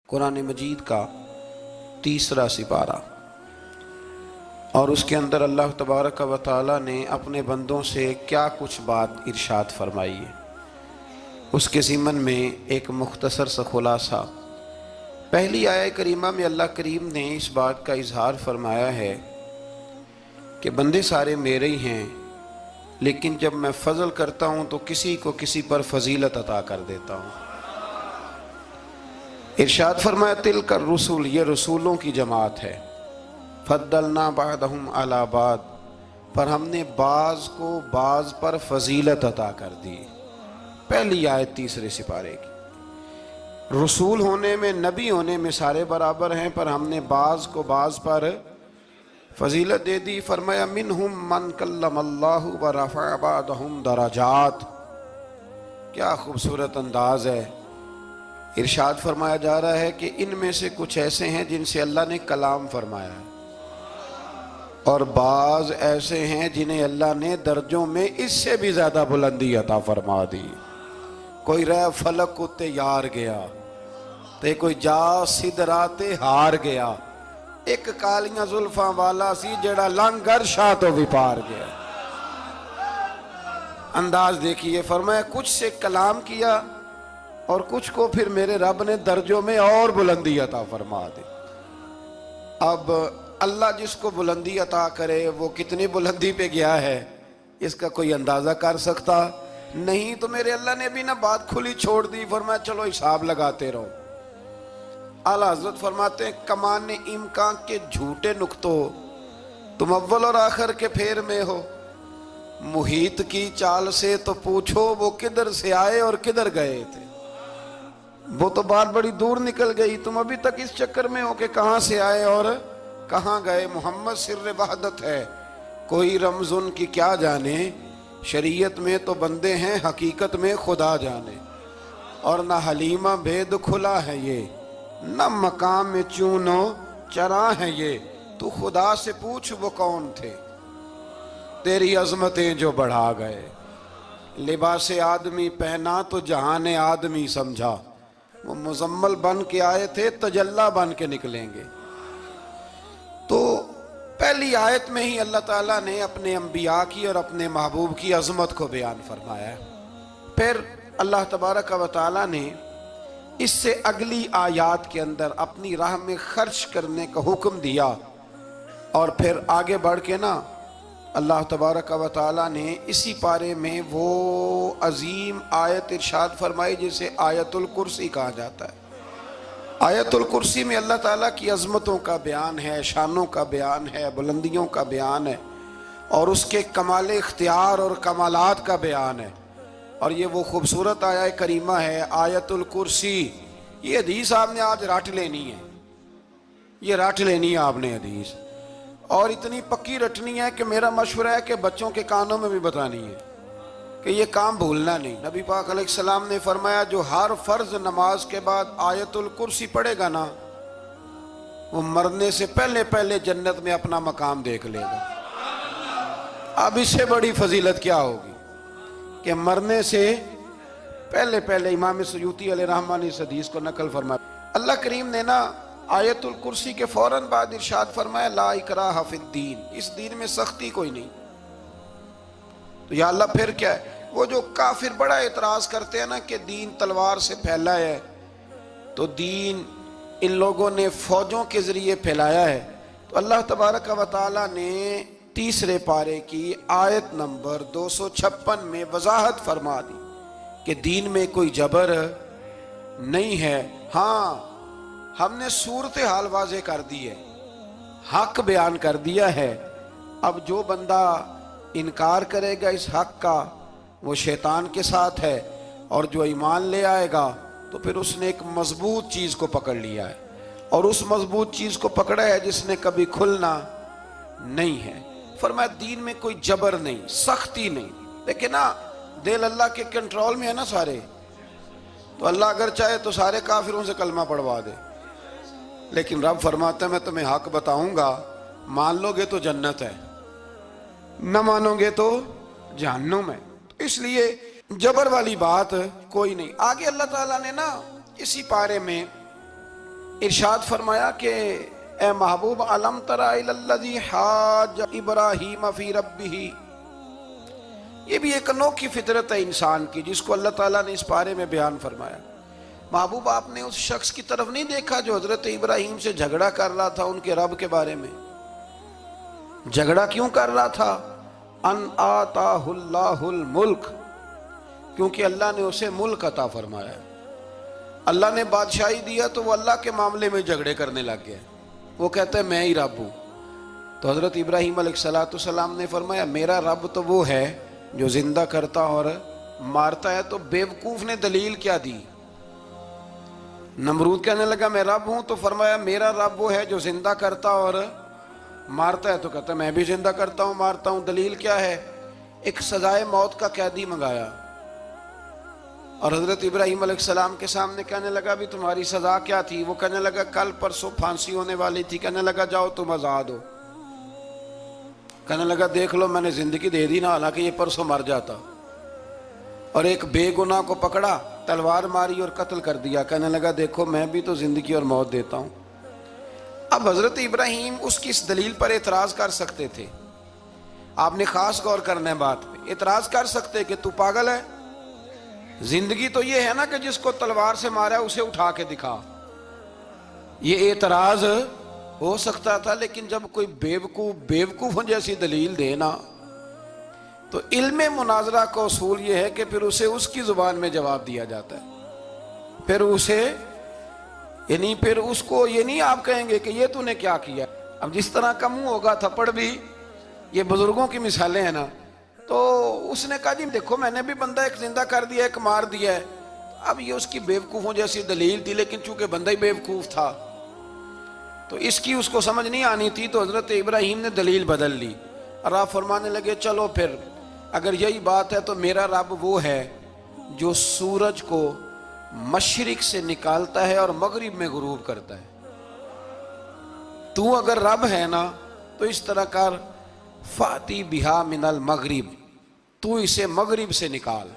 कुरान मजीद का तीसरा सिपारा और उसके अंदर अल्लाह तबारक व तआला ने अपने बंदों से क्या कुछ बात इरशाद फरमाई है, उसके ज़िमन में एक मुख्तसर सा खुलासा। पहली आयत करीमा में अल्लाह करीम ने इस बात का इजहार फरमाया है कि बंदे सारे मेरे ही हैं, लेकिन जब मैं फ़ज़ल करता हूँ तो किसी को किसी पर फजीलत अता कर देता हूँ। इरशाद फरमाया तिल कर रसूल, ये रसूलों की जमात है। फद्दलना बादहुम अला बाद, पर हमने बाज को बाज पर फजीलत अता कर दी। पहली आयत तीसरे सिपारे की। रसूल होने में, नबी होने में सारे बराबर हैं, पर हमने बाज को बाज पर फजीलत दे दी। फरमाया मिनहुम मन कल्लमल्लाहु व रफ़अ बादहुम दराजात। क्या खूबसूरत अंदाज है। इरशाद फरमाया जा रहा है कि इनमें से कुछ ऐसे हैं जिनसे अल्लाह ने कलाम फरमाया है, और बाज ऐसे हैं जिन्हें अल्लाह ने दर्जों में इससे भी ज्यादा बुलंदी अता फरमा दी। कोई रह फलक उत्ते यार गया ते कोई जा सिदराते हार गया। एक कालियां जुल्फां वाला सी जेड़ा लंगर शाह तो भी पार गया। अंदाज देखिए, फरमाया कुछ से कलाम किया और कुछ को फिर मेरे रब ने दर्जों में और बुलंदी अता फरमा दी। अब अल्लाह जिसको बुलंदी अता करे वो कितनी बुलंदी पे गया है, इसका कोई अंदाजा कर सकता नहीं। तो मेरे अल्लाह ने भी ना बात खुली छोड़ दी, फरमाया चलो हिसाब लगाते रहो। आला हज़रत फरमाते हैं कमाने इम्कान के झूठे नुक्तो, तुम अव्वल और आखिर के फेर में हो। मुहीत की चाल से तो पूछो वो किधर से आए और किधर गए थे। वो तो बात बड़ी दूर निकल गई, तुम अभी तक इस चक्कर में हो कि कहां से आए और कहां गए। मोहम्मद सिर्र वहदत है, कोई रमजुन की क्या जाने। शरीयत में तो बंदे हैं, हकीकत में खुदा जाने। और ना हलीमा भेद खुला है ये, न मकाम में चूनो चरा है ये। तू खुदा से पूछ वो कौन थे, तेरी अजमतें जो बढ़ा गए। लिबास आदमी पहना तो जहान आदमी समझा। वो मुजम्मल बन के आए थे, तजल्ला बन के निकलेंगे। तो पहली आयत में ही अल्लाह ताला ने अपने अंबिया की और अपने महबूब की अजमत को बयान फरमाया। फिर अल्लाह तबारक व तआला ने इससे अगली आयात के अंदर अपनी राह में खर्च करने का हुक्म दिया, और फिर आगे बढ़ के ना अल्लाह तबारक व तआला ने इसी पारे में वो अजीम आयत इरशाद फरमाई जिसे आयतुल कुर्सी कहा जाता है। आयतुल कुर्सी में अल्लाह ताला की अजमतों का बयान है, शानों का बयान है, बुलंदियों का बयान है, और उसके कमाल इख्तियार और कमालात का बयान है। और ये वो खूबसूरत आयत करीमा है आयतुल कुर्सी। ये हदीस आपने आज रट लेनी है, ये रट लेनी है आपने हदीस, और इतनी पक्की रटनी है कि मेरा मशवरा है कि बच्चों के कानों में भी बतानी है कि ये काम भूलना नहीं। नबी पाक अलैहिस्सलाम ने फरमाया जो हर फर्ज नमाज के बाद आयतुल कुर्सी पढ़ेगा ना, वो मरने से पहले पहले जन्नत में अपना मकाम देख लेगा। अब इससे बड़ी फजीलत क्या होगी कि मरने से पहले पहले। इमाम सयूती अलैहिर्रहमान ने इस हदीस को नकल फरमाया। अल्लाह करीम ने ना आयतुल कुर्सी के फौरन बाद इरशाद फरमाया ला इकराह फिद्दीन, इस दीन में सख्ती कोई नहीं। तो या अल्लाह फिर क्या है, वो जो काफिर बड़ा एतराज करते हैं ना कि दीन तलवार से फैला है, तो दीन इन लोगों ने फौजों के जरिए फैलाया है। तो अल्लाह तबारक व तआला ने तीसरे पारे की आयत नंबर 256 में वजाहत फरमा दी कि दीन में कोई जबर नहीं है। हाँ, हमने सूरत हाल वाज़े कर दी है, हक बयान कर दिया है। अब जो बंदा इनकार करेगा इस हक का, वो शैतान के साथ है, और जो ईमान ले आएगा तो फिर उसने एक मजबूत चीज़ को पकड़ लिया है, और उस मजबूत चीज़ को पकड़ा है जिसने कभी खुलना नहीं है। फरमाया दीन में कोई जबर नहीं, सख्ती नहीं। लेकिन ना दिल अल्लाह के कंट्रोल में है ना सारे, तो अल्लाह अगर चाहे तो सारे काफिरों से कलमा पढ़वा दे। लेकिन रब फरमाता है मैं तुम्हें हक बताऊंगा, मान लोगे तो जन्नत है, न मानोगे तो जहन्नुम है। तो इसलिए जबर वाली बात कोई नहीं। आगे अल्लाह ताला ने ना इसी पारे में इरशाद फरमाया कि ए महबूब अलम तरा इलल्लज़ी हाज इब्राहीम फी रब्बिही, ये भी एक अनोखी फितरत है इंसान की जिसको अल्लाह ताला ने इस पारे में बयान फरमाया। महबूब आपने उस शख्स की तरफ नहीं देखा जो हजरत इब्राहीम से झगड़ा कर रहा था उनके रब के बारे में। झगड़ा क्यों कर रहा था? अन आताहुल्लाहुल मुल्क, क्योंकि अल्लाह ने उसे मुल्क अता फरमाया। अल्लाह ने बादशाही दिया तो वो अल्लाह के मामले में झगड़े करने लग गया। वो कहता है मैं ही रब हूं। तो हजरत इब्राहीम अलैहिस्सलाम ने फरमाया मेरा रब तो वो है जो जिंदा करता और मारता है। तो बेवकूफ ने दलील क्या दी? नमरूद कहने लगा मैं रब हूं, तो फरमाया मेरा रब वो है जो जिंदा करता और मारता है। तो कहता है मैं भी जिंदा करता हूं मारता हूं, दलील क्या है? एक सजाए मौत का कैदी मंगाया और हजरत इब्राहीम अलैहिस्सलाम के सामने कहने लगा भी तुम्हारी सजा क्या थी? वो कहने लगा कल परसों फांसी होने वाली थी। कहने लगा जाओ तुम आजाद हो। कहने लगा देख लो मैंने जिंदगी दे दी ना, हालांकि ये परसों मर जाता। और एक बेगुनाह को पकड़ा, तलवार मारी और कत्ल कर दिया। कहने लगा देखो मैं भी तो जिंदगी और मौत देता हूं। अब हजरत इब्राहीम उसकी इस दलील पर एतराज कर सकते थे। आपने खास गौर करना है बात पे। एतराज कर सकते कि तू पागल है, जिंदगी तो ये है ना कि जिसको तलवार से मारा उसे उठा के दिखा। ये एतराज हो सकता था। लेकिन जब कोई बेवकूफों जैसी दलील देना, तो इल्मे मुनाजरा का उसूल ये है कि फिर उसे उसकी जुबान में जवाब दिया जाता है। फिर उसे यानी फिर उसको ये नहीं आप कहेंगे कि ये तूने क्या किया। अब जिस तरह का मुंह होगा थप्पड़ भी, ये बुजुर्गों की मिसालें हैं ना। तो उसने कहा जी देखो मैंने भी बंदा एक जिंदा कर दिया एक मार दिया है। अब ये उसकी बेवकूफों जैसी दलील थी, लेकिन चूंकि बंदा ही बेवकूफ था तो इसकी उसको समझ नहीं आनी थी। तो हजरत इब्राहीम ने दलील बदल ली और आप फरमाने लगे चलो फिर अगर यही बात है तो मेरा रब वो है जो सूरज को मशरिक से निकालता है और मगरिब में गुरूब करता है। तू अगर रब है ना तो इस तरह कर फाती बिहा मिनल मगरिब, तू इसे मगरिब से निकाल।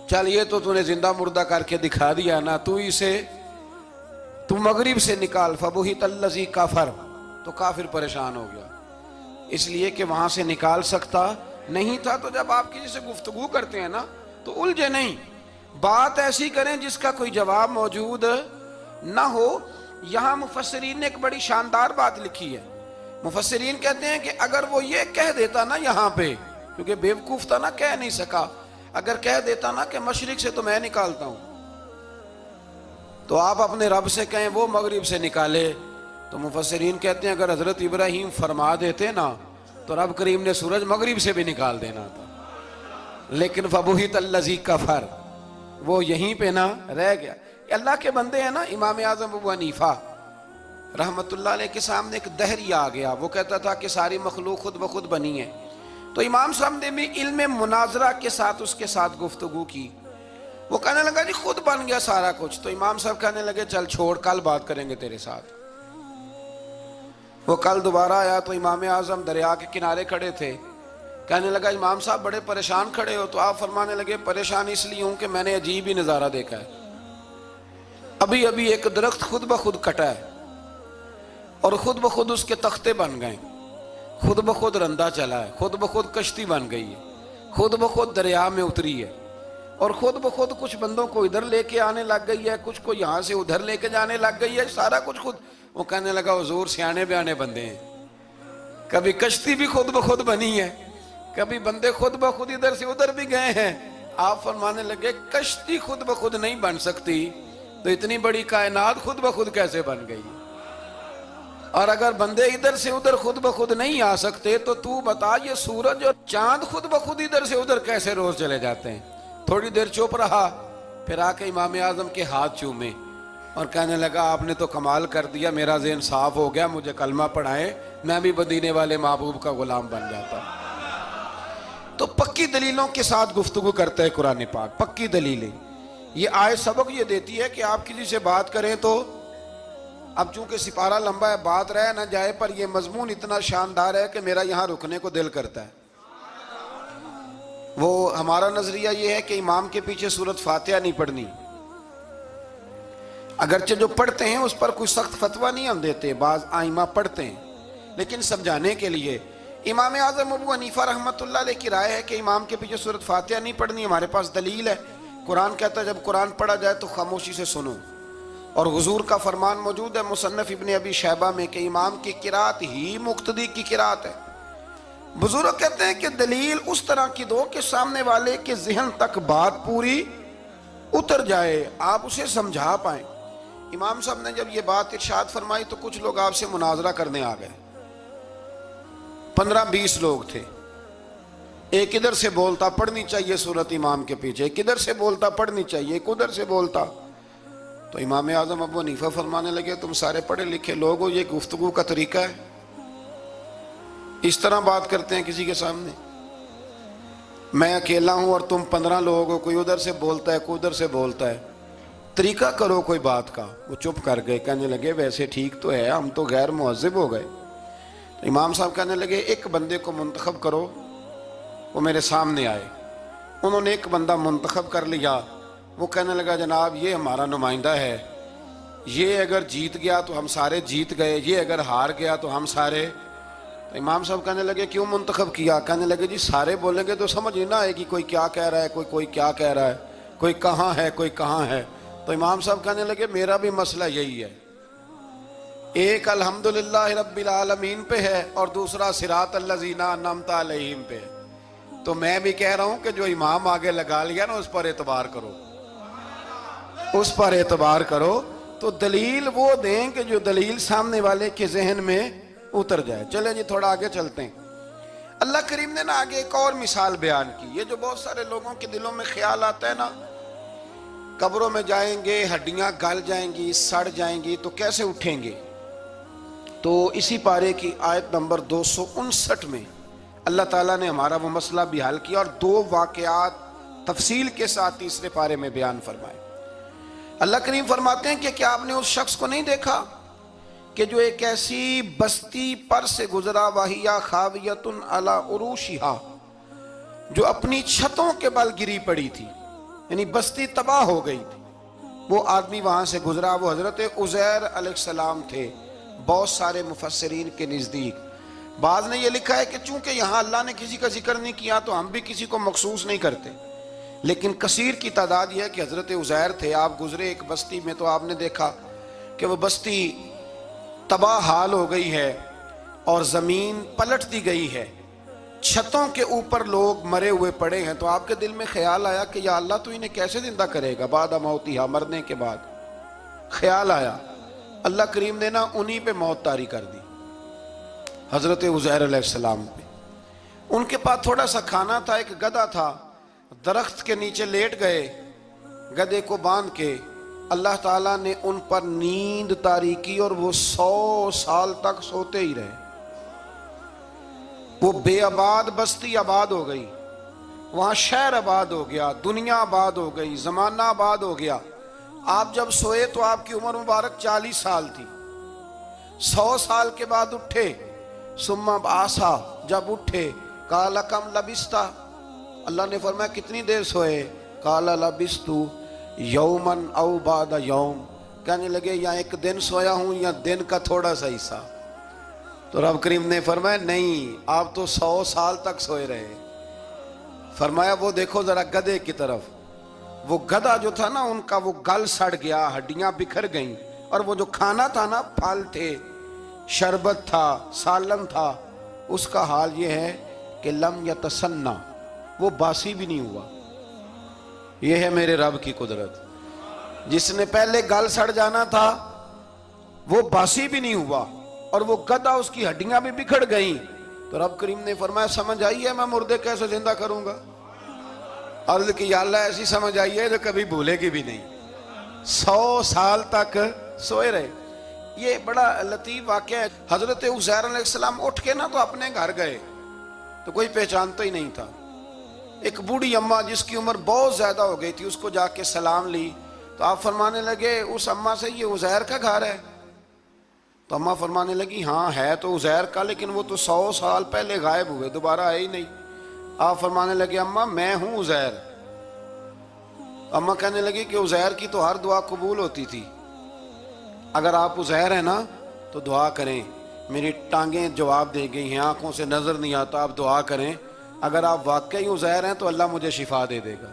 चल ये तो तूने जिंदा मुर्दा करके दिखा दिया ना, तू मगरिब से निकाल। फबुहित अल्लज़ी काफर, तो काफिर परेशान हो गया इसलिए कि वहां से निकाल सकता नहीं था। तो जब आप किसी से गुफ्तगू करते हैं ना तो उलझे नहीं, बात ऐसी करें जिसका कोई जवाब मौजूद ना हो। यहां मुफस्सिरीन ने एक बड़ी शानदार बात लिखी है। मुफस्सिरीन कहते हैं कि अगर वो ये कह देता ना यहाँ पे, क्योंकि बेवकूफ था ना, कह नहीं सका, अगर कह देता ना कि मशरिक से तो मैं निकालता हूं, तो आप अपने रब से कहें वो मगरिब से निकाले। तो मुफस्सिरीन कहते हैं अगर हजरत इब्राहीम फरमा देते ना तो रब करीम ने सूरज मगरिब से भी निकाल देना था। लेकिन फबुहित अल्लज़ी कफर, वो यहीं पे ना रह गया। अल्लाह के बंदे हैं ना। इमाम आज़म अबू हनीफा रहमतुल्लाह अलैह के सामने एक दहरी आ गया। वो कहता था कि सारी मखलूक खुद ब खुद बनी है। तो इमाम साहब ने भी इल्म मुनाजरा के साथ उसके साथ गुफ्तगू की। वो कहने लगा जी खुद बन गया सारा कुछ। तो इमाम साहब कहने लगे चल छोड़, कल बात करेंगे तेरे साथ। वो कल दोबारा आया तो इमाम आज़म दरिया के किनारे खड़े थे। कहने लगा इमाम साहब बड़े परेशान खड़े हो। तो आप फरमाने लगे परेशान इसलिए हूं कि मैंने अजीब ही नज़ारा देखा है। अभी अभी एक दरख्त खुद ब खुद कटा है और खुद ब खुद उसके तख्ते बन गए, खुद ब खुद रंदा चला है, खुद ब खुद कश्ती बन गई है, खुद ब खुद दरिया में उतरी है और खुद ब खुद कुछ बंदों को इधर लेके आने लग गई है, कुछ को यहाँ से उधर लेके जाने लग गई है, सारा कुछ खुद। वो कहने लगा हुजूर सियाने बयाने बंदे हैं, कभी कश्ती भी खुद ब खुद बनी है, कभी बंदे खुद ब खुद इधर से उधर भी गए हैं। आप फरमाने लगे कश्ती खुद ब खुद नहीं बन सकती तो इतनी बड़ी कायनात खुद ब खुद कैसे बन गई? और अगर बंदे इधर से उधर खुद ब खुद नहीं आ सकते तो तू बता ये सूरज और चांद खुद ब खुद इधर से उधर कैसे रोज चले जाते हैं? थोड़ी देर चुप रहा, फिर आके इमाम आजम के हाथ चूमे और कहने लगा आपने तो कमाल कर दिया, मेरा ज़हन साफ हो गया, मुझे कलमा पढ़ाए, मैं भी मदीने वाले महबूब का गुलाम बन जाता। तो पक्की दलीलों के साथ गुफ्तगू करता है कुरान पाक, पक्की दलीलें। ये आय सबक ये देती है कि आप किसी से बात करें तो, अब चूंकि सिपारा लंबा है बात रह ना जाए, पर यह मजमून इतना शानदार है कि मेरा यहां रुकने को दिल करता है। वो हमारा नजरिया ये है कि इमाम के पीछे सूरत फातिहा नहीं पढ़नी, अगरचे जो पढ़ते हैं उस पर कोई सख्त फतवा नहीं हम देते, बाज आइमा पढ़ते हैं, लेकिन समझाने के लिए। इमाम आज़म अबू हनीफा रहमतुल्लाह अलैह की राय है कि इमाम के पीछे सूरत फातिहा नहीं पढ़नी। हमारे पास दलील है, कुरान कहता है जब कुरान पढ़ा जाए तो खामोशी से सुनो, और हुजूर का फरमान मौजूद है मुसन्नफ इब्ने अबी शैबा में कि इमाम की किरात ही मुक्तदी की किरात है। बुजुर्ग कहते हैं कि दलील उस तरह की दो कि सामने वाले के जहन तक बात पूरी उतर जाए, आप उसे समझा पाए। इमाम साहब ने जब ये बात इरशाद फरमाई तो कुछ लोग आपसे मुनाजरा करने आ गए, 15-20 लोग थे। एक इधर से बोलता पढ़नी चाहिए सूरत इमाम के पीछे, एक इधर से बोलता पढ़नी चाहिए, एक उधर से बोलता। तो इमाम आज़म अबू हनीफा फरमाने लगे तुम सारे पढ़े लिखे लोग हो, ये गुफ्तगू का तरीका है? इस तरह बात करते हैं किसी के सामने? मैं अकेला हूं और तुम 15 लोग हो, कोई उधर से बोलता है कोई उधर से बोलता है, तरीका करो कोई बात का। वो चुप कर गए, कहने लगे वैसे ठीक तो है, हम तो गैर मुअज्जिब हो गए। तो इमाम साहब कहने लगे एक बंदे को मुंतखब करो, वो मेरे सामने आए। उन्होंने एक बंदा मुंतखब कर लिया। वो कहने लगा जनाब ये हमारा नुमाइंदा है, ये अगर जीत गया तो हम सारे जीत गए, ये अगर हार गया तो हम सारे। तो इमाम साहब कहने लगे क्यों मुंतखब किया? कहने लगे जी सारे बोलेंगे तो समझ नहीं ना आएगी, कोई क्या कह रहा है, कोई क्या कह रहा है, कोई कहाँ है कोई कहाँ है। तो इमाम साहब कहने लगे मेरा भी मसला यही है, एक अल्हम्दुलिल्लाह रब्बिल आलमीन पे है और दूसरा सिरातल लज़ीना अन्अमता अलैहिम पे है। तो मैं भी कह रहा हूं कि जो इमाम आगे लगा लिया ना उस पर एतबार करो, उस पर एतबार करो। तो दलील वो दें कि जो दलील सामने वाले के जहन में उतर जाए। चले जी थोड़ा आगे चलते हैं। अल्लाह करीम ने ना आगे एक और मिसाल बयान की। ये जो बहुत सारे लोगों के दिलों में ख्याल आता है ना, कब्रों में जाएंगे हड्डियां गल जाएंगी सड़ जाएंगी तो कैसे उठेंगे, तो इसी पारे की आयत नंबर 259 में अल्लाह ताला ने हमारा वो मसला भी हल किया और 2 वाकयात तफसील के साथ तीसरे पारे में बयान फरमाए। अल्लाह करीम फरमाते हैं कि क्या आपने उस शख्स को नहीं देखा कि जो एक ऐसी बस्ती पर से गुजरा, वाहिया खावियतुन अला उरूशिहा, जो अपनी छतों के बल गिरी पड़ी थी, यानी बस्ती तबाह हो गई थी। वो आदमी वहां से गुजरा, वो हजरत उज़ैर अलैहिस्सलाम थे। बहुत सारे मुफस्सिरीन के नज़दीक बाज़ ने यह लिखा है कि चूंकि यहाँ अल्लाह ने किसी का जिक्र नहीं किया तो हम भी किसी को मखसूस नहीं करते, लेकिन कसीर की तादाद यह है कि हजरत उज़ैर थे। आप गुजरे एक बस्ती में तो आपने देखा कि वह बस्ती तबाह हाल हो गई है और ज़मीन पलट दी गई है, छतों के ऊपर लोग मरे हुए पड़े हैं। तो आपके दिल में ख्याल आया कि या अल्लाह तो इन्हें कैसे जिंदा करेगा बाद मौतिहा, मरने के बाद। ख्याल आया, अल्लाह करीम ने ना उन्हीं पे मौत तारी कर दी, हजरत उज़ैर अलैहिस्सलाम पे। उनके पास थोड़ा सा खाना था, एक गधा था, दरख्त के नीचे लेट गए, गधे को बांध के अल्लाह ताला ने उन पर नींद तारी की और वो 100 साल तक सोते ही रहे। वो बेआबाद बस्ती आबाद हो गई, वहां शहर आबाद हो गया, दुनिया आबाद हो गई, जमाना आबाद हो गया। आप जब सोए तो आपकी उम्र मुबारक 40 साल थी। 100 साल के बाद उठे, सुम्मा आसा, जब उठे काला कम लबिस्ता, अल्लाह ने फरमाया कितनी देर सोए? काला लबिस्तु यौमन औ बाद यौम, कहने लगे या एक दिन सोया हूं या दिन का थोड़ा सा हिस्सा। तो रब करीम ने फरमाया नहीं, आप तो 100 साल तक सोए रहे। फरमाया वो देखो जरा गधे की तरफ, वो गधा जो था ना उनका वो गल सड़ गया, हड्डियां बिखर गईं, और वो जो खाना था ना, फल थे, शरबत था, सालन था, उसका हाल ये है कि लम यतसन्ना, वो बासी भी नहीं हुआ। ये है मेरे रब की कुदरत, जिसने पहले गल सड़ जाना था वो बासी भी नहीं हुआ और वो गधा उसकी हड्डियां भी बिखर गईं। तो रब करीम ने फरमाया समझ आई है मैं मुर्दे कैसे जिंदा करूंगा? अर्ज की या अल्लाह ऐसी समझ आई है जो कभी भूलेगी भी नहीं। 100 साल तक सोए रहे। ये बड़ा लतीफ वाकया है। हजरत उज़ैर अलैहिस्सलाम उठ के ना तो अपने घर गए तो कोई पहचानता ही नहीं था। एक बूढ़ी अम्मा जिसकी उम्र बहुत ज्यादा हो गई थी उसको जाके सलाम ली तो आप फरमाने लगे उस अम्मा से ये उज़ैर का घर है? तो अम्मा फरमाने लगी हाँ है तो उज़ैर का, लेकिन वो तो 100 साल पहले गायब हुए, दोबारा आए ही नहीं। आप फरमाने लगे अम्मा मैं हूं उज़ैर। अम्मा कहने लगी कि उज़ैर की तो हर दुआ कबूल होती थी, अगर आप उज़ैर हैं ना तो दुआ करें, मेरी टांगें जवाब दे गई हैं, आंखों से नजर नहीं आता, आप दुआ करें, अगर आप वाकई उज़ैर हैं तो अल्लाह मुझे शिफा दे देगा।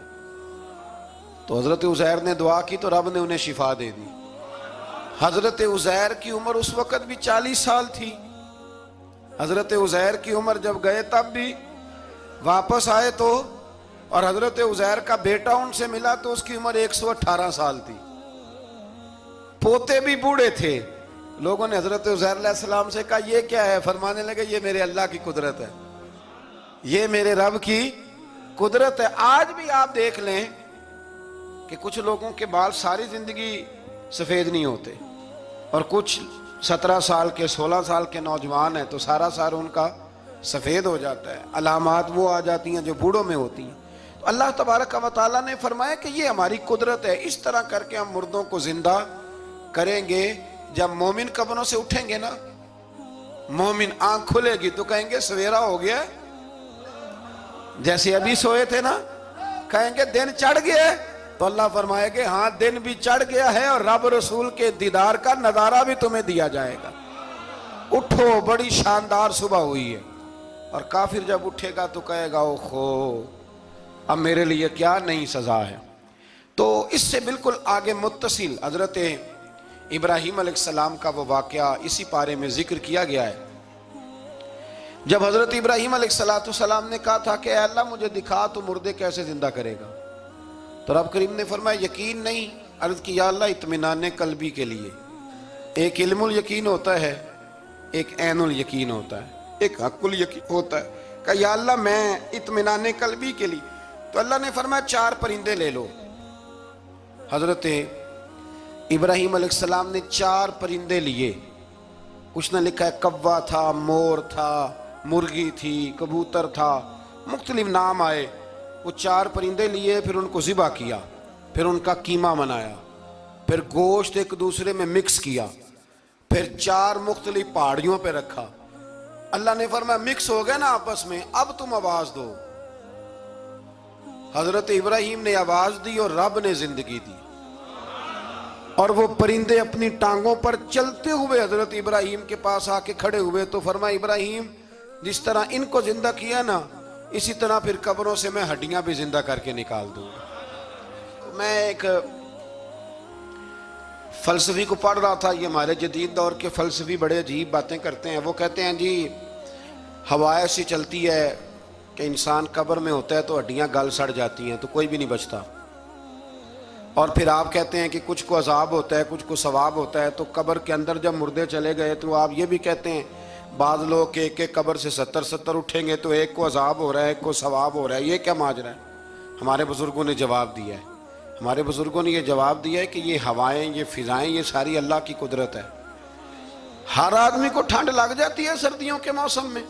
तो हजरत उज़ैर ने दुआ की तो रब ने उन्हें शिफा दे दी। हजरत उज़ैर की उम्र उस वक्त भी 40 साल थी। हजरत उज़ैर की उम्र जब गए तब भी, वापस आए तो, और हजरत उज़ैर का बेटा उनसे मिला तो उसकी उम्र 118 साल थी। पोते भी बूढ़े थे। लोगों ने हजरत उज़ैर अलैहिस्सलाम से कहा ये क्या है? फरमाने लगे ये मेरे अल्लाह की कुदरत है, ये मेरे रब की कुदरत है। आज भी आप देख लें कि कुछ लोगों के बाल सारी जिंदगी सफेद नहीं होते, और कुछ 17 साल के 16 साल के नौजवान हैं तो सारा सार उनका सफेद हो जाता है। अलामात वो आ जाती हैं जो बूढ़ों में होती हैं। तो अल्लाह तबारक व तआला ने फरमाया कि ये हमारी कुदरत है, इस तरह करके हम मुर्दों को जिंदा करेंगे। जब मोमिन कब्रों से उठेंगे ना, मोमिन आंख खुलेगी तो कहेंगे सवेरा हो गया, जैसे अभी सोए थे ना, कहेंगे दिन चढ़ गया। तो अल्लाह फरमाएगा हाँ दिन भी चढ़ गया है और रब रसूल के दीदार का नजारा भी तुम्हें दिया जाएगा। उठो, बड़ी शानदार सुबह हुई है। और काफिर जब उठेगा तो कहेगा ओहो अब मेरे लिए क्या नई सजा है। तो इससे बिल्कुल आगे मुत्तसिल हजरत इब्राहीम अलैहिस्सलाम का वो वाक़या इसी पारे में जिक्र किया गया है। जब हजरत इब्राहीम अलैहिस्सलाम ने कहा था कि अल्लाह मुझे दिखा तो मुर्दे कैसे जिंदा करेगा, तो रब करीम ने फरमाया यकीन नहीं। अर्ज की या अल्लाह इत्मीनान कल्बी के लिए एक इल्मुल यकीन होता है, एक ऐनुल यकीन होता है, एक हक्कुल यकीन होता है। कहा या अल्लाह मैं इत्मीनान कल्बी के लिए, तो अल्लाह ने फरमाया 4 परिंदे ले लो। हजरत इब्राहीम अलैहिस्सलाम ने 4 परिंदे लिए। उसने लिखा है कव्वा था, मोर था, मुर्गी थी, कबूतर था, मुख्तलिफ नाम आए। वो 4 परिंदे लिए, फिर उनको ज़िबा किया, फिर उनका कीमा बनाया, फिर गोश्त एक दूसरे में मिक्स किया, फिर 4 मुख्तलिफ पहाड़ियों पे रखा। अल्लाह ने फरमाया मिक्स हो गया ना आपस में, अब तुम आवाज दो। हजरत इब्राहीम ने आवाज दी और रब ने जिंदगी दी, और वो परिंदे अपनी टांगों पर चलते हुए हजरत इब्राहीम के पास आके खड़े हुए। तो फरमाया इब्राहीम जिस तरह इनको जिंदा किया ना, इसी तरह फिर कब्रों से मैं हड्डियां भी जिंदा करके निकाल दूंगा। मैं एक फलसफी को पढ़ रहा था, ये हमारे जदीद दौर के फलसफी बड़े अजीब बातें करते हैं। वो कहते हैं जी हवा ऐसी चलती है कि इंसान कब्र में होता है तो हड्डियां गल सड़ जाती हैं तो कोई भी नहीं बचता। और फिर आप कहते हैं कि कुछ को अजाब होता है, कुछ को सवाब होता है। तो कब्र के अंदर जब मुर्दे चले गए तो आप ये भी कहते हैं बाद लोग के एक एक कब्र से 70 उठेंगे तो एक को अजाब हो रहा है, एक को सवाब हो रहा है, ये क्या माजरा है? हमारे बुजुर्गों ने जवाब दिया है, हमारे बुजुर्गों ने ये जवाब दिया है कि ये हवाएं, ये फिजाएं, ये सारी अल्लाह की कुदरत है। हर आदमी को ठंड लग जाती है सर्दियों के मौसम में।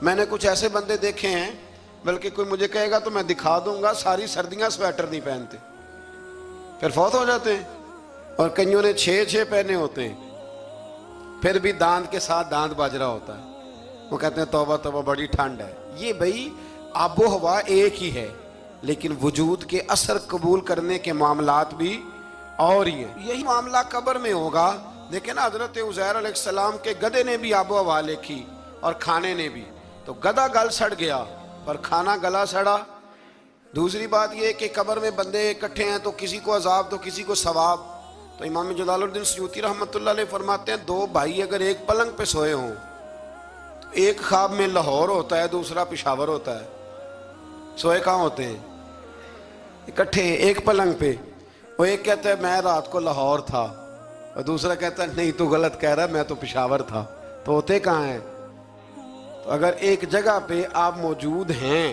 मैंने कुछ ऐसे बंदे देखे हैं, बल्कि कोई मुझे कहेगा तो मैं दिखा दूंगा, सारी सर्दियां स्वेटर नहीं पहनते, फिर फौत हो जाते हैं। और कईयों ने 6 पहने होते हैं, फिर भी दांत के साथ दांत बज रहा होता है। वो कहते हैं तौबा तौबा बड़ी ठंड है। ये भाई आबो हवा एक ही है, लेकिन वजूद के असर कबूल करने के मामलात भी और ही है। यही मामला कब्र में होगा। देखे ना हजरत उज़ैर अलैहिस्सलाम के गधे ने भी आबो हवा लिखी और खाने ने भी। तो गधा गल सड़ गया पर खाना गला सड़ा। दूसरी बात यह कि कब्र में बंदे इकट्ठे हैं तो किसी को अजाब तो किसी को सवाब। तो इमाम जलालुद्दीन सयूती रहमतुल्लाह अलैह फरमाते हैं 2 भाई अगर एक पलंग पे सोए हों, तो एक ख्वाब में लाहौर होता है, दूसरा पेशावर होता है। सोए कहाँ होते हैं? इकट्ठे एक पलंग पे। वो एक कहता है मैं रात को लाहौर था, और दूसरा कहता है नहीं तू गलत कह रहा है, मैं तो पेशावर था। तो होते कहाँ हैं? तो अगर एक जगह पे आप मौजूद हैं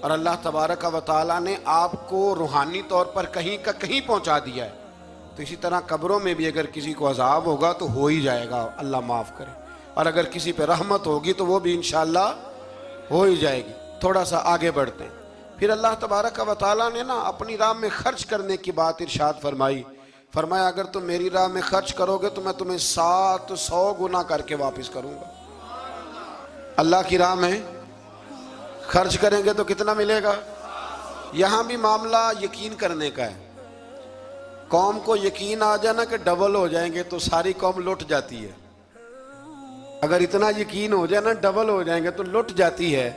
और अल्लाह तबारक व तआला ने आपको रूहानी तौर पर कहीं का कहीं पहुंचा दिया है, तो इसी तरह कब्रों में भी अगर किसी को अजाब होगा तो हो ही जाएगा, अल्लाह माफ़ करे। और अगर किसी पे रहमत होगी तो वो भी इंशाअल्लाह हो ही जाएगी। थोड़ा सा आगे बढ़ते हैं। फिर अल्लाह तबारक व तआला ने ना अपनी राह में खर्च करने की बात इरशाद फरमाई। फरमाया अगर तुम मेरी राह में खर्च करोगे तो मैं तुम्हें 700 गुना करके वापस करूँगा। अल्लाह की राह में खर्च करेंगे तो कितना मिलेगा? यहाँ भी मामला यकीन करने का है। कौम को यकीन आ जाना कि डबल हो जाएंगे तो सारी कौम लुट जाती है। अगर इतना यकीन हो जाए ना डबल हो जाएंगे तो लुट जाती है।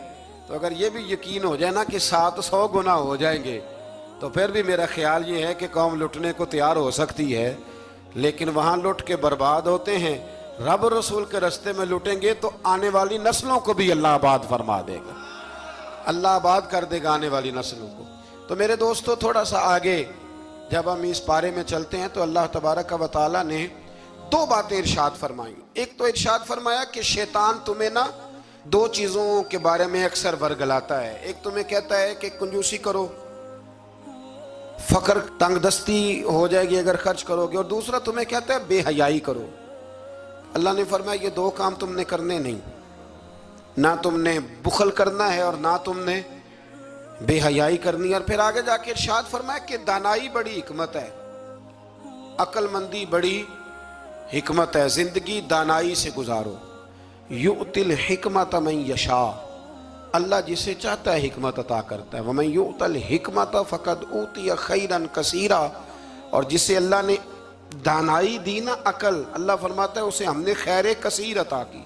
तो अगर ये भी यकीन हो जाए ना कि 700 गुना हो जाएंगे तो फिर भी मेरा ख्याल ये है कि कौम लुटने को तैयार हो सकती है, लेकिन वहाँ लुट के बर्बाद होते हैं। रब रसूल के रास्ते में लुटेंगे तो आने वाली नस्लों को भी अल्लाह आबाद फरमा देगा, अल्लाह आबाद कर देगा आने वाली नस्लों को। तो मेरे दोस्तों, थोड़ा सा आगे जब हम इस पारे में चलते हैं तो अल्लाह तबारक व तआला ने दो बातें इरशाद फरमाई। एक तो इरशाद फरमाया कि शैतान तुम्हें ना दो चीज़ों के बारे में अक्सर वर्गलाता है। एक तुम्हें कहता है कि कंजूसी करो, फकर तंगदस्ती हो जाएगी अगर खर्च करोगे, और दूसरा तुम्हें कहता है बेहयाई करो। अल्लाह ने फरमाया ये दो काम तुमने करने नहीं, ना तुमने बुखल करना है और ना तुमने बेहयाई करनी है। और फिर आगे जाके इरशाद फरमाया कि दानाई बड़ी हिकमत है, अक्लमंदी बड़ी हिकमत है, जिंदगी दानाई से गुजारो। युतिल हिकमत मन यशा, अल्लाह जिसे चाहता है हिकमत अता करता है। वमन युतल हिकमत फ़क़द ऊतिया खैरन कसीरा, और जिसे अल्लाह ने दानाई दी ना अकल, अल्लाह फरमाता है उसे हमने खैर कसीर अता की।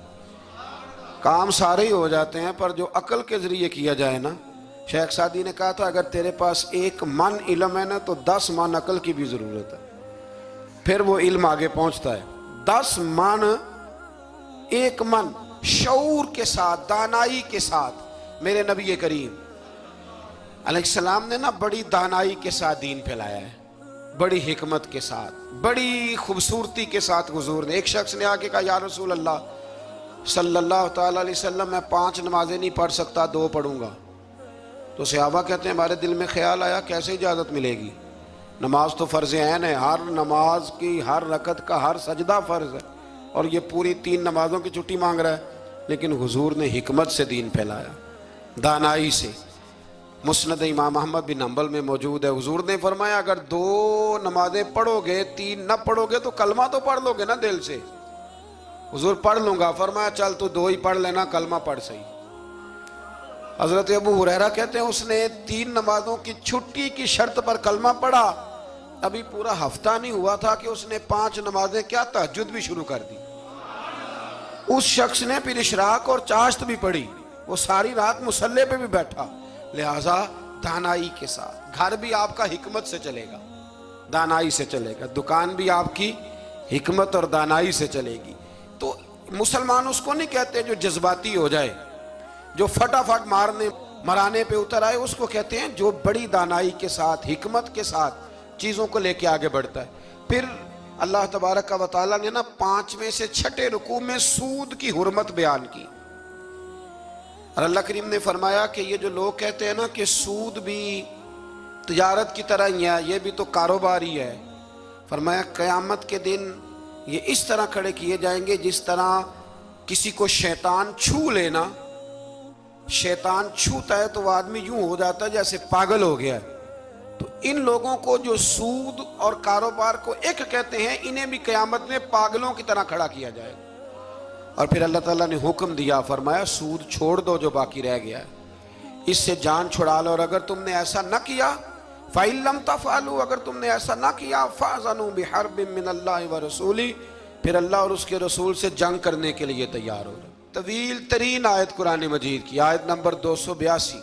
काम सारे ही हो जाते हैं पर जो अकल के ज़रिए किया जाए ना, शेख सादी ने कहा था अगर तेरे पास 1 मन इल्म है ना तो 10 मन अकल की भी ज़रूरत है, फिर वो इल्म आगे पहुंचता है। 10 मन, 1 मन शऊर के साथ, दानाई के साथ मेरे नबी करीम अलैहिस्सलाम ने ना बड़ी दानाई के साथ दीन फैलाया है, बड़ी हिकमत के साथ, बड़ी खूबसूरती के साथ। हुजूर ने, एक शख्स ने आके कहा या रसूल अल्लाह सल्लल्लाहु ताला अलैहि वसल्लम, मैं 5 नमाजें नहीं पढ़ सकता, 2 पढ़ूंगा। तो सहाबा कहते हैं हमारे दिल में ख्याल आया कैसे इजाज़त मिलेगी, नमाज तो फ़र्ज़ ऐन है, हर नमाज की हर रकत का हर सजदा फ़र्ज़ है, और ये पूरी 3 नमाजों की छुट्टी मांग रहा है। लेकिन हुजूर ने हिकमत से दीन फैलाया, दानाई से। मुस्नद इमाम अहमद बिन हंबल में मौजूद है, हुजूर ने फरमाया अगर 2 नमाजें पढ़ोगे, 3 न पढ़ोगे तो कलमा तो पढ़ लोगे ना दिल से। हुजूर पढ़ लूँगा, फरमाया चल तू 2 ही पढ़ लेना, कलमा पढ़ सही। हज़रत अबू हुरैरा कहते हैं उसने 3 नमाजों की छुट्टी की शर्त पर कलमा पढ़ा, अभी पूरा हफ्ता नहीं हुआ था कि उसने 5 नमाजें क्या तहज्जुद भी शुरू कर दी। उस शख्स ने फिर इशराक और चाश्त भी पढ़ी, वो सारी रात मुसल्ले पे भी बैठा। लिहाजा दानाई के साथ घर भी आपका हिकमत से चलेगा, दानाई से चलेगा, दुकान भी आपकी हिकमत और दानाई से चलेगी। तो मुसलमान उसको नहीं कहते जो जज्बाती हो जाए, जो फटाफट मराने पे उतर आए, उसको कहते हैं जो बड़ी दानाई के साथ, हिकमत के साथ चीज़ों को लेके आगे बढ़ता है। फिर अल्लाह तबारक व तआला ने ना 5वें से 6ठे रुकू में सूद की हुर्मत बयान की, और अल्लाह करीम ने फरमाया कि ये जो लोग कहते हैं ना कि सूद भी तिजारत की तरह ही है, ये भी तो कारोबार ही है, फरमाया क़यामत के दिन ये इस तरह खड़े किए जाएंगे जिस तरह किसी को शैतान छू लेना, शैतान छूता है तो वह आदमी यूं हो जाता है जैसे पागल हो गया है। तो इन लोगों को जो सूद और कारोबार को एक कहते हैं, इन्हें भी क़यामत में पागलों की तरह खड़ा किया जाएगा। और फिर अल्लाह ताला ने हुक्म दिया, फरमाया सूद छोड़ दो जो बाकी रह गया है, इससे जान छुड़ा लो। और अगर तुमने ऐसा न किया, फ़इल्लम तफ़अलू, अगर तुमने ऐसा न किया, फ़अज़नू बिहर्बिम मिनल्लाहि व रसूली, फिर अल्लाह और उसके रसूल से जंग करने के लिए तैयार हो जाओ। तवील तरीन आयत कुरान मजीद की, आयत नंबर 282,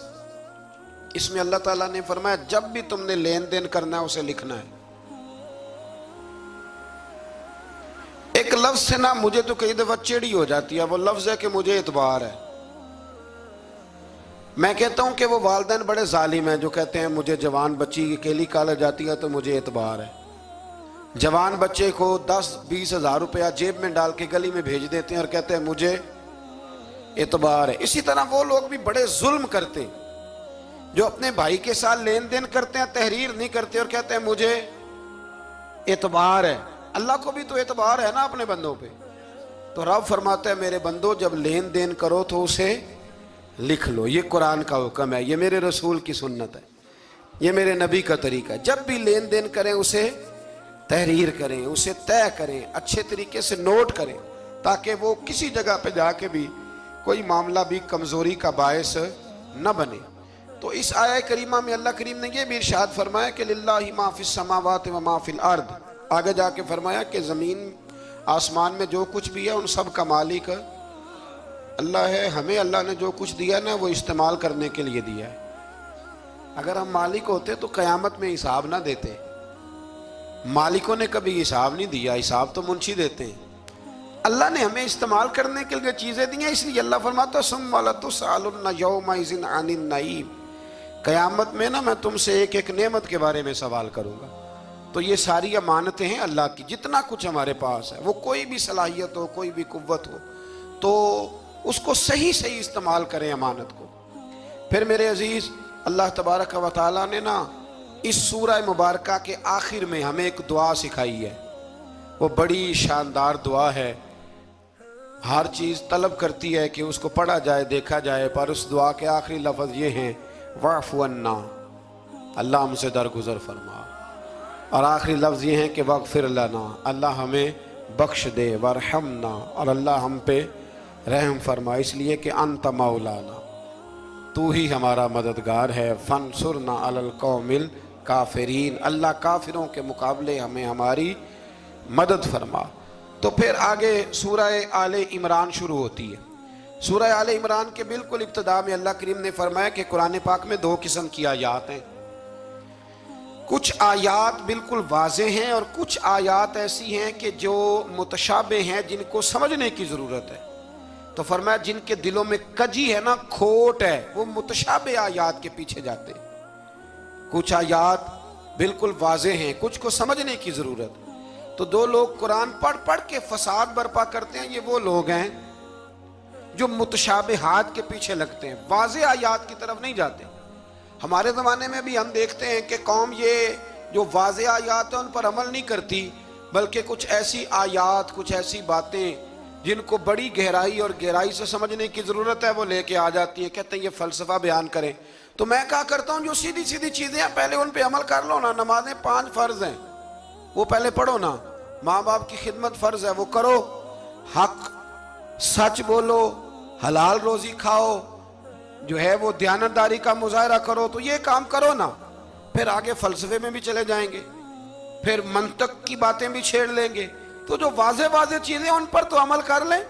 इसमें अल्लाह ताला ने फरमाया जब भी तुमने लेन देन करना है उसे लिखना है। एक लफ्ज से ना मुझे तो कई दफा चिड़ी हो जाती है, वो लफ्ज है कि मुझे एतबार है। मैं कहता हूं कि वो वालिदैन बड़े जालिम हैं जो कहते हैं मुझे जवान बच्ची अकेली कॉलेज जाती है तो मुझे एतबार है। जवान बच्चे को 10-20 हज़ार रुपया जेब में डाल के गली में भेज देते हैं और कहते हैं मुझे एतबार है। इसी तरह वो लोग भी बड़े जुल्म करते हैं जो अपने भाई के साथ लेन देन करते हैं, तहरीर नहीं करते और कहते हैं मुझे एतबार है। अल्लाह को भी तो एतबार है ना अपने बंदों पे। तो रब फरमाता है मेरे बंदो जब लेन देन करो तो उसे लिख लो। ये कुरान का हुक्म है, ये मेरे रसूल की सुन्नत है, ये मेरे नबी का तरीका है। जब भी लेन देन करें उसे तहरीर करें, उसे तय करें, अच्छे तरीके से नोट करें, ताकि वो किसी जगह पे जाके भी कोई मामला भी कमज़ोरी का बायस न बने। तो इस आया करीमा में अल्लाह करीम ने यह भी इरशाद फरमाया कि लिल्लाहि मा फिस समावाति व मा फिल अर्द। आगे जाके फरमाया कि ज़मीन आसमान में जो कुछ भी है उन सब का मालिक अल्लाह है। हमें अल्लाह ने जो कुछ दिया ना वो इस्तेमाल करने के लिए दिया है। अगर हम मालिक होते तो क़यामत में हिसाब ना देते। मालिकों ने कभी हिसाब नहीं दिया, हिसाब तो मुंशी देते हैं। अल्लाह ने हमें इस्तेमाल करने के लिए चीज़ें दी हैं, इसलिए अल्लाह फरमाता सुम्मा लतुसअलुन्ना यौमइज़िन अनिन नईम। क़यामत में ना मैं तुमसे एक एक नेमत के बारे में सवाल करूँगा। तो ये सारी अमानतें हैं अल्लाह की, जितना कुछ हमारे पास है, वो कोई भी सलाहियत हो, कोई भी कुव्वत हो, तो उसको सही सही इस्तेमाल करें अमानत को। फिर मेरे अजीज़, अल्लाह तबारक व तआला ने ना इस सूरह मुबारक के आखिर में हमें एक दुआ सिखाई है। वो बड़ी शानदार दुआ है। हर चीज़ तलब करती है कि उसको पढ़ा जाए, देखा जाए, पर उस दुआ के आखिरी लफ्ज़ ये हैं वाफ़ु अन्ना, अल्लाह हमसे दरगुजर फरमा। और आखिरी लफ्ज़ ये हैं कि वग़फ़िर लना, अल्लाह हमें बख्श दे, वरहमना, और अल्लाह हम पे रहम फरमा, इसलिए कि अंत मौलाना, तू ही हमारा मददगार है। फंसुरना अलल कौमिल काफिरीन, अल्लाह काफिरों के मुकाबले हमें हमारी मदद फरमा। तो फिर आगे सूरह आले इमरान शुरू होती है। सूरह आले इमरान के बिल्कुल इब्तिदा में अल्लाह करीम ने फरमाया कि कुरान पाक में दो किस्म की आयात हैं। कुछ आयात बिल्कुल वाज़े हैं और कुछ आयात ऐसी हैं कि जो मुतशाबे हैं, जिनको समझने की ज़रूरत है। तो फरमाया जिनके दिलों में कजी है ना, खोट है, वो मुतशाबे आयात के पीछे जाते हैं। कुछ आयात बिल्कुल वाज़े हैं, कुछ को समझने की ज़रूरत। तो दो लोग कुरान पढ़ पढ़ के फसाद बर्पा करते हैं, ये वो लोग हैं जो मुतशाबिहात के पीछे लगते हैं, वाज़े आयात की तरफ नहीं जाते। हमारे ज़माने में भी हम देखते हैं कि कौम ये जो वाज़े आयात हैं उन पर अमल नहीं करती, बल्कि कुछ ऐसी आयात, कुछ ऐसी बातें जिनको बड़ी गहराई और गहराई से समझने की ज़रूरत है, वो लेके आ जाती है। कहते हैं ये फ़लसफ़ा बयान करें। तो मैं क्या करता हूँ, जो सीधी सीधी चीज़ें हैं पहले उन पर अमल कर लो ना। नमाजें 5 फ़र्ज़ हैं, वो पहले पढ़ो ना। माँ बाप की खिदमत फ़र्ज़ है, वो करो। हक सच बोलो, हलाल रोज़ी खाओ, जो है वो दयानतदारी का मुजाहरा करो, तो ये काम करो ना। फिर आगे फ़लसफ़े में भी चले जाएंगे, फिर मंतक की बातें भी छेड़ लेंगे। तो जो वाज़े वाज़े चीज़ें उन पर तो अमल कर लें।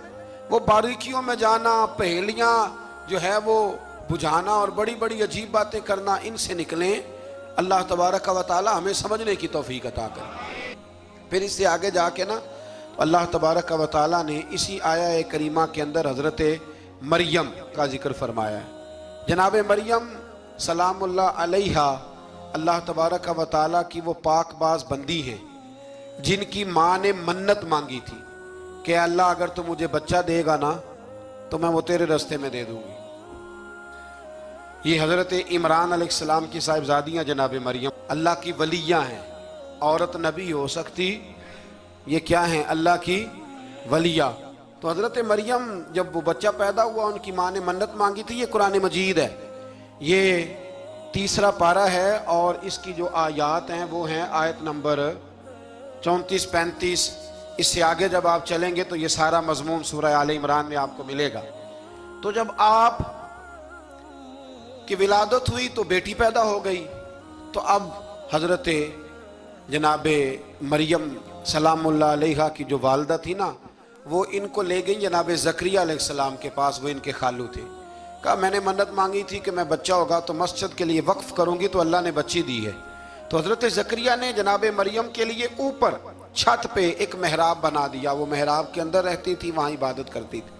वो बारीकियों में जाना, पहेलियाँ जो है वो बुझाना और बड़ी बड़ी अजीब बातें करना, इनसे निकलें। अल्लाह तबारक व तआला हमें समझने की तौफीक अता करे। फिर इससे आगे जाके ना अल्लाह तबारक व तआला ने इसी आया करीमा के अंदर हज़रत मरियम का जिक्र फरमाया है। जनाब मरियम सलामुल्लाह अलैहा अल्लाह तबारक व तआला की वो पाकबाज बंदी हैं, जिनकी माँ ने मन्नत मांगी थी कि अल्लाह अगर तू मुझे बच्चा देगा ना तो मैं वो तेरे रास्ते में दे दूंगी। ये हज़रत इमरान अलैहिस्सलाम की साहिबजादियाँ जनाब मरियम अल्लाह की वलियाँ हैं। औरत नबी हो सकती, ये क्या हैं, अल्लाह की वलिया। तो हज़रत मरियम जब वो बच्चा पैदा हुआ, उनकी माँ ने मन्नत मांगी थी। ये कुरान मजीद है, ये 3रा पारा है और इसकी जो आयात हैं वो हैं आयत नंबर 34-35। इससे आगे जब आप चलेंगे तो ये सारा मजमून सूरह आले इमरान में आपको मिलेगा। तो जब आप की विलादत हुई तो बेटी पैदा हो गई, तो अब हज़रत जनाबे मरियम सलामुल्लाह अलैहा की जो वालदा थी ना, वो इनको ले गई जनाबे ज़करिया अलैहिस्सलाम के पास। वो इनके खालू थे। कहा मैंने मन्नत मांगी थी कि मैं बच्चा होगा तो मस्जिद के लिए वक्फ करूंगी, तो अल्लाह ने बच्ची दी है। तो हज़रत ज़करिया ने जनाबे मरियम के लिए ऊपर छत पे एक महराब बना दिया। वो महराब के अंदर रहती थी, वहाँ इबादत करती थी।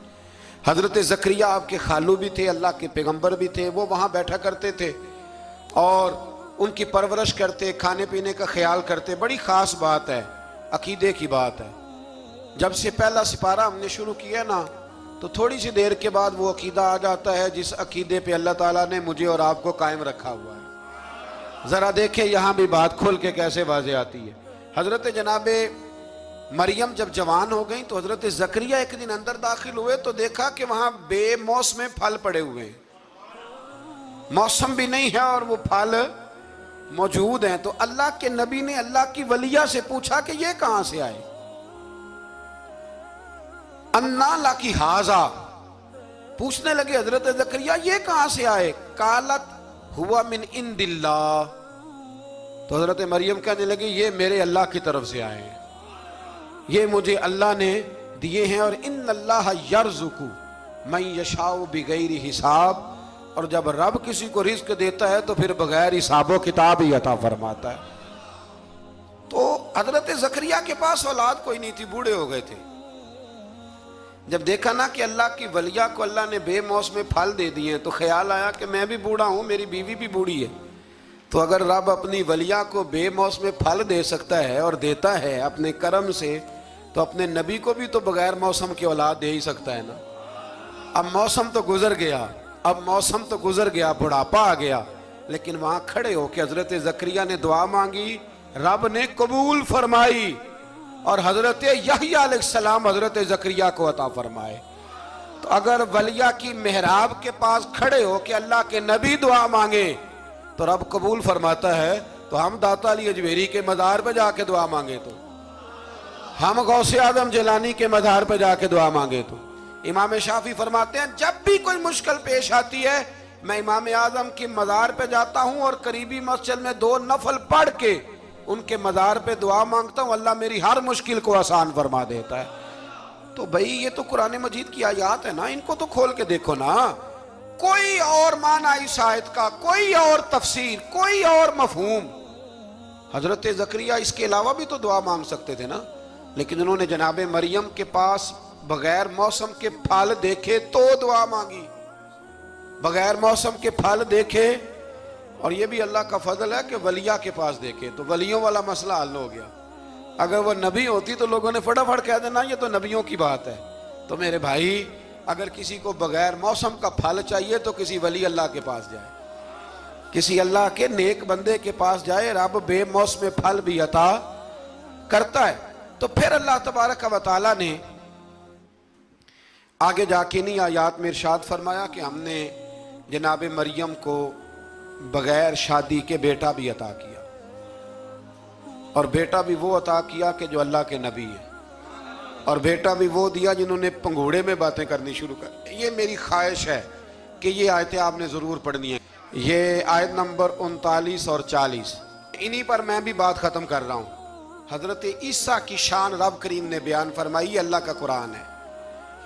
हज़रत ज़करिया आपके खालू भी थे, अल्लाह के पैगम्बर भी थे। वो वहाँ बैठा करते थे और उनकी परवरिश करते, खाने पीने का ख्याल करते। बड़ी ख़ास बात है, अकीदे की बात है। जब से पहला सिपारा हमने शुरू किया ना, तो थोड़ी सी देर के बाद वो अकीदा आ जाता है जिस अकीदे पे अल्लाह ताला ने मुझे और आपको कायम रखा हुआ है। ज़रा देखें यहाँ भी बात खुल के कैसे वाज़े आती है। हज़रत जनाबे मरियम जब जवान हो गई तो हज़रत ज़करिया एक दिन अंदर दाखिल हुए तो देखा कि वहाँ बेमौसम फल पड़े हुए हैं। मौसम भी नहीं है और वो फल मौजूद हैं। तो अल्लाह के नबी ने अल्लाह की वलिया से पूछा कि ये कहाँ से आए। अन्ना लाकी हाजा, पूछने लगे हजरत ज़करिया ये कहाँ से आए। कालत हुआ मिन इंदिल्लाह। तो हजरत मरियम कहने लगी ये मेरे अल्लाह की तरफ से आए हैं, ये मुझे अल्लाह ने दिए हैं। और इन्नल्लाह यर्ज़ुकु मन यशाउ बिगैरि हिसाब, और जब रब किसी को रिज्क देता है तो फिर बगैर हिसाबो किताब ही अता फरमाता है। तो हजरत ज़करिया के पास औलाद कोई नहीं थी, बूढ़े हो गए थे। जब देखा ना कि अल्लाह की वलिया को अल्लाह ने बेमौसम फल दे दिए तो ख्याल आया कि मैं भी बूढ़ा हूँ, मेरी बीवी भी बूढ़ी है, तो अगर रब अपनी वलिया को बेमौसम फल दे सकता है और देता है अपने करम से, तो अपने नबी को भी तो बगैर मौसम की औलाद दे ही सकता है ना। अब मौसम तो गुजर गया, बुढ़ापा आ गया, लेकिन वहां खड़े होकर हजरत ज़करिया ने दुआ मांगी, रब ने कबूल फरमाई और हजरत यहया अलैहिस्सलाम हजरत ज़करिया को अता फरमाए। तो अगर वलिया की मेहराब के पास खड़े हो के अल्लाह के नबी दुआ मांगे तो रब कबूल फरमाता है, तो हम दाता अली अजमेरी के मज़ार पे जाके दुआ मांगे, तो हम गौसे आजम जिलानी के मज़ार पे जाके दुआ मांगे, तो इमाम शाफी फरमाते हैं जब भी कोई मुश्किल पेश आती है मैं इमाम आजम के मज़ार पे जाता हूं और करीबी मस्जिद में 2 नफल पढ़ के उनके मज़ार पे दुआ मांगता हूं, अल्लाह मेरी हर मुश्किल को आसान फरमा देता है। तो भाई ये तो कुरान मजीद की आयत है ना, इनको तो खोल के देखो ना। कोई और माना इस आयत का, कोई और तफसीर, कोई और मफहूम। हजरत ज़करिया इसके अलावा भी तो दुआ मांग सकते थे ना, लेकिन उन्होंने जनाब मरियम के पास बगैर मौसम के फल देखे तो दुआ मांगी, बगैर मौसम के फल देखे। और ये भी अल्लाह का फजल है कि वलिया के पास देखे, तो वलियों वाला मसला हल हो गया। अगर वो नबी होती तो लोगों ने फटाफट कह देना ये तो नबियों की बात है। तो मेरे भाई, अगर किसी को बगैर मौसम का फल चाहिए तो किसी वली अल्लाह के पास जाए, किसी अल्लाह के नेक बंदे के पास जाए, रब बेमौसम फल भी अता करता है। तो फिर अल्लाह तबारक व तआला ने आगे जाके नहीं आयात में इरशाद फरमाया कि हमने जनाब मरियम को बगैर शादी के बेटा भी अता किया, और बेटा भी वो अता किया कि जो अल्लाह के नबी है, और बेटा भी वो दिया जिन्होंने पंघूड़े में बातें करनी शुरू कर। ये मेरी ख्वाहिश है कि ये आयतें आपने ज़रूर पढ़नी है। ये आयत नंबर 39 और 40, इन्हीं पर मैं भी बात ख़त्म कर रहा हूँ। हज़रत ईसा की शान रब करीम ने बयान फरमाई, ये अल्लाह का कुरान है,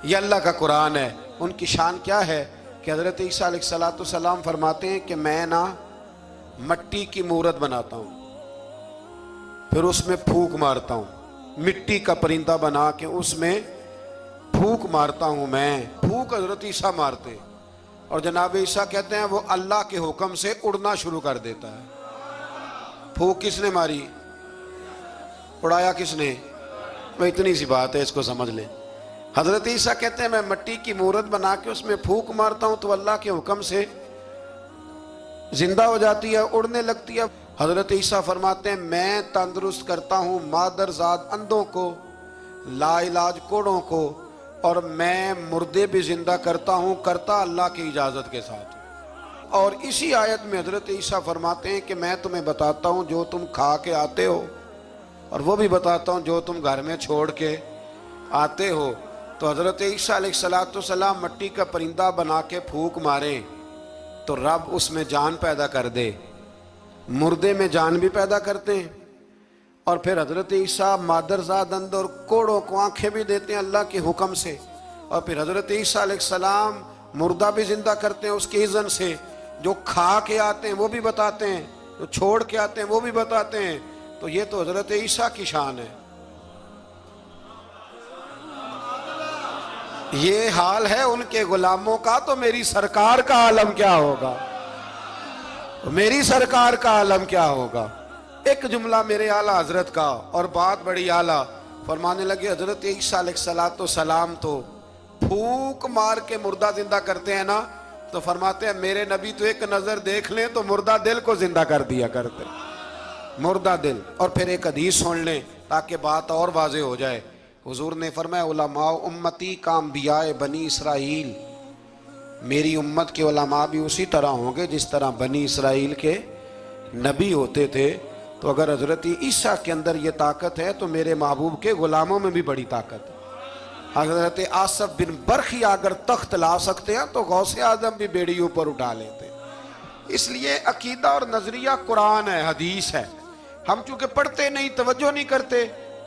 ये अल्लाह का कुरान है। उनकी शान क्या है कि हज़रत ईसा अलैहिस्सलाम फरमाते हैं कि मैं ना मिट्टी की मूरत बनाता हूँ, फिर उसमें फूंक मारता हूँ, मिट्टी का परिंदा बना के उसमें फूंक मारता हूँ मैं। फूंक हज़रत ईसा मारते, और जनाब ईसा कहते हैं वो अल्लाह के हुक्म से उड़ना शुरू कर देता है। फूंक किसने मारी, उड़ाया किसने? मैं इतनी सी बात है, इसको समझ लें। हजरत ईसा कहते हैं मैं मिट्टी की मूरत बना के उसमें फूंक मारता हूं तो अल्लाह के हुक्म से जिंदा हो जाती है, उड़ने लगती है। हजरत ईसा फरमाते हैं मैं तंदुरुस्त करता हूं मादरजाद अंधों को, लाइलाज कोड़ों को, और मैं मुर्दे भी जिंदा करता हूं, करता अल्लाह की इजाजत के साथ। और इसी आयत में हजरत ईसा फरमाते हैं कि मैं तुम्हें बताता हूं जो तुम खा के आते हो, और वो भी बताता हूं जो तुम घर में छोड़ के आते हो। तो हजरत ईसा अलैहिस्सलाम मिट्टी का परिंदा बना के फूंक मारे तो रब उसमें जान पैदा कर दे, मुर्दे में जान भी पैदा करते हैं। और फिर हजरत ईसा मादरजाद अंध और कोड़ों को आंखें भी देते हैं अल्लाह के हुक्म से। और फिर हजरत ईसा अलैहिस्सलाम मुर्दा भी जिंदा करते हैं उसके इज़्न से। जो खा के आते हैं वो भी बताते हैं, जो छोड़ के आते हैं वो भी बताते हैं। तो ये तो हजरत ईसा की शान है। ये हाल है उनके गुलामों का, तो मेरी सरकार का आलम क्या होगा, मेरी सरकार का आलम क्या होगा। एक जुमला मेरे आला हजरत का, और बात बड़ी आला, फरमाने लगे हजरत ईसा अलैहिस्सलाम तो फूंक मार के मुर्दा जिंदा करते हैं ना, तो फरमाते हैं मेरे नबी तो एक नजर देख लें तो मुर्दा दिल को जिंदा कर दिया करते, मुर्दा दिल। और फिर एक हदीस सुन लें ताकि बात और वाज़ेह हो जाए। हुजूर ने फरमाया उलमा उम्मती का अंबियाए बनी इसराइल, मेरी उम्मत के उलमा भी उसी तरह होंगे जिस तरह बनी इसराइल के नबी होते थे। तो अगर हजरत ईसा के अंदर ये ताकत है तो मेरे महबूब के गुलामों में भी बड़ी ताकत है। हजरत आसफ बिन बरखिया अगर तख्त ला सकते हैं तो गौसे आजम भी बेड़ी ऊपर उठा लेते। इसलिए अकीदा और नजरिया कुरान है, हदीस है। हम चूंकि पढ़ते नहीं, तवज्जो नहीं करते,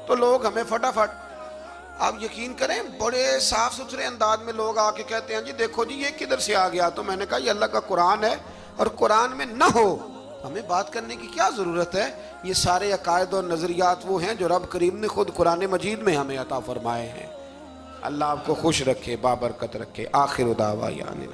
तो लोग हमें फटाफट, आप यकीन करें बड़े साफ सुथरे अंदाज में लोग आके कहते हैं जी देखो जी ये किधर से आ गया। तो मैंने कहा ये अल्लाह का कुरान है और कुरान में ना हो हमें बात करने की क्या जरूरत है। ये सारे अकायद और नजरियात वो हैं जो रब करीम ने खुद कुरान मजीद में हमें अता फरमाए हैं। अल्लाह आपको खुश रखे, बाबरकत रखे। आखिर दावा यानी